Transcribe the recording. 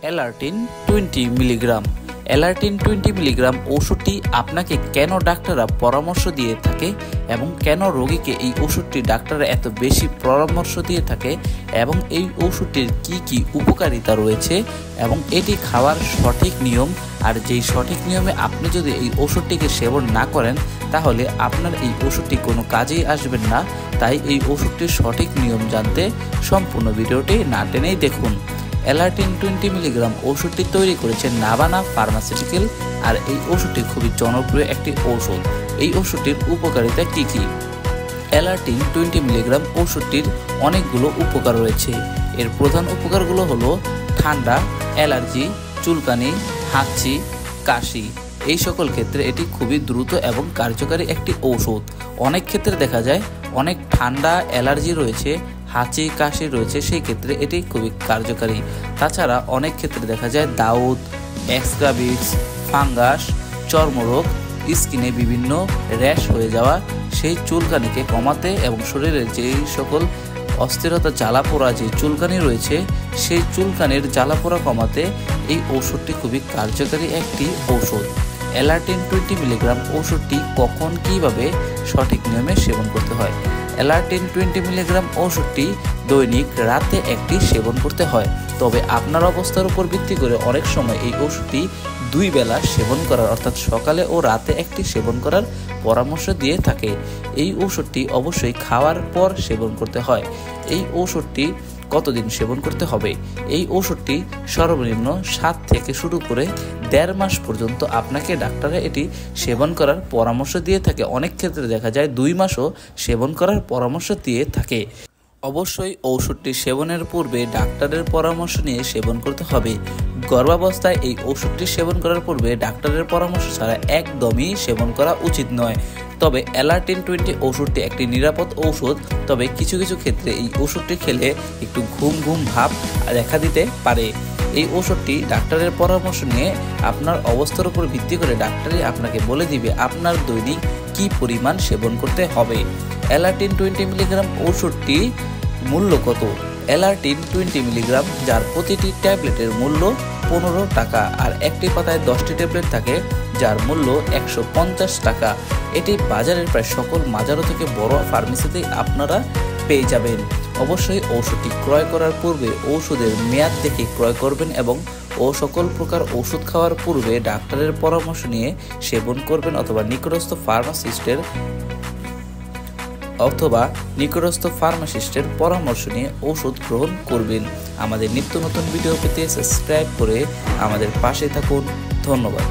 Alertin 20 milligram. Alertin 20 milligram ওষুধটি আপনাকে কেন ডাক্তাররা পরামর্শ দিয়ে থাকে এবং কেন রোগীকে এই ওষুধটি ডাক্তাররা এত বেশি পরামর্শ দিয়ে থাকে এবং এই ওষুধটির কি উপকারিতা রয়েছে এবং এটি খাওয়ার সঠিক নিয়ম, আর যেই সঠিক নিয়মে আপনি যদি এই ওষুধটিকে সেবন না করেন তাহলে আপনার এই ওষুধটি কোনো কাজেই আসবেন না। তাই এই ওষুধটির সঠিক নিয়ম জানতে সম্পূর্ণ ভিডিওটি না টেনেই দেখুন। অ্যালার্টিন 20 মিলিগ্রাম ওষুধটি তৈরি করেছে নাভানা ফার্মাসিউটিক্যাল, আর এই ওষুধটি খুবই জনপ্রিয় একটি ঔষধ। এই ওষুধটির উপকারিতা কি? অ্যালার্টিন 20 মিলিগ্রাম ওষুধটির অনেকগুলো উপকার রয়েছে। এর প্রধান উপকারগুলো হলো ঠান্ডা, অ্যালার্জি, চুলকানি, হাঁচি, কাশি, এই সকল ক্ষেত্রে এটি খুবই দ্রুত এবং কার্যকারী একটি ঔষধ। অনেক ক্ষেত্রে দেখা যায় অনেক ঠান্ডা, অ্যালার্জি রয়েছে, হাঁচি, কাশি রয়েছে, সেই ক্ষেত্রে এটি খুবই কার্যকারী। তাছাড়া অনেক ক্ষেত্রে দেখা যায় দাউদ, এক্সগ্রাভিটস, ফাঙ্গাস, চর্মরোগ, স্কিনে বিভিন্ন র্যাশ হয়ে যাওয়া, সেই চুলকানিকে কমাতে এবং শরীরের যেই সকল অস্থিরতা, জ্বালাপোড়া, যে চুলকানি রয়েছে সেই চুলকানির জ্বালাপোড়া কমাতে এই ওষুধটি খুবই কার্যকারী একটি ঔষধ। অ্যালার্টিন 20 মিলিগ্রাম ওষুধটি কখন কিভাবে সঠিক নিয়মে সেবন করতে হয়? অ্যালার্টিন 20 মিলিগ্রাম ওষুধটি দৈনিক রাতে একটি সেবন করতে হয়। তবে আপনার অবস্থার উপর ভিত্তি করে অনেক সময় এই ওষুধটি 2 বেলা সেবন করার, অর্থাৎ সকালে ও রাতে একটি সেবন করার পরামর্শ দিয়ে থাকে। এই ওষুধটি অবশ্যই খাওয়ার পর সেবন করতে হয়। এই ওষুধটি কতদিন সেবন করতে হবে? এই ওষুধটি সর্বনিম্ন 7 থেকে শুরু করে 1.5 মাস পর্যন্ত আপনাকে ডাক্তাররা এটি সেবন করার পরামর্শ দিয়ে থাকে। অনেক ক্ষেত্রে দেখা যায় 2 মাসও সেবন করার পরামর্শ দিয়ে থাকে। অবশ্যই ওষুধটি সেবনের পূর্বে ডাক্তারের পরামর্শ নিয়ে সেবন করতে হবে। গর্ভাবস্থায় এই ওষুধটি সেবন করার পূর্বে ডাক্তারের পরামর্শ ছাড়া একদমই সেবন করা উচিত নয়। তবে অ্যালার্টিন 20 ওষুধটি একটি নিরাপদ ঔষধ। তবে কিছু ক্ষেত্রে এই ওষুধটি খেলে একটু ঘুম ভাব দেখা দিতে পারে। এই ওষুধটি ডাক্তারের পরামর্শ নিয়ে আপনার অবস্থার উপর ভিত্তি করে ডাক্তারই আপনাকে বলে দিবে আপনার দৈনিক কি পরিমাণ সেবন করতে হবে। অ্যালার্টিন 20 মিলিগ্রাম ওষুধটি মূল্য কত? অ্যালার্টিন 20 মিলিগ্রাম, যার প্রতিটি ট্যাবলেটের মূল্য 15 টাকা, আর একটি পাতায় 10টি ট্যাবলেট থাকে যার মূল্য 150 টাকা। এটি বাজারের প্রায় সকল মাজারো থেকে বড় ফার্মেসিতে আপনারা পেয়ে যাবেন। অবশ্যই ওষুধটি ক্রয় করার পূর্বে ওষুধের মেয়াদ দেখে ক্রয় করবেন এবং সকল প্রকার ওষুধ খাওয়ার পূর্বে ডাক্তারের পরামর্শ নিয়ে সেবন করবেন, অথবা নিকটস্থ ফার্মাসিস্টের পরামর্শ নিয়ে ওষুধ গ্রহণ করবেন। আমাদের নিত্য নতুন ভিডিও পেতে সাবস্ক্রাইব করে আমাদের পাশে থাকুন। ধন্যবাদ।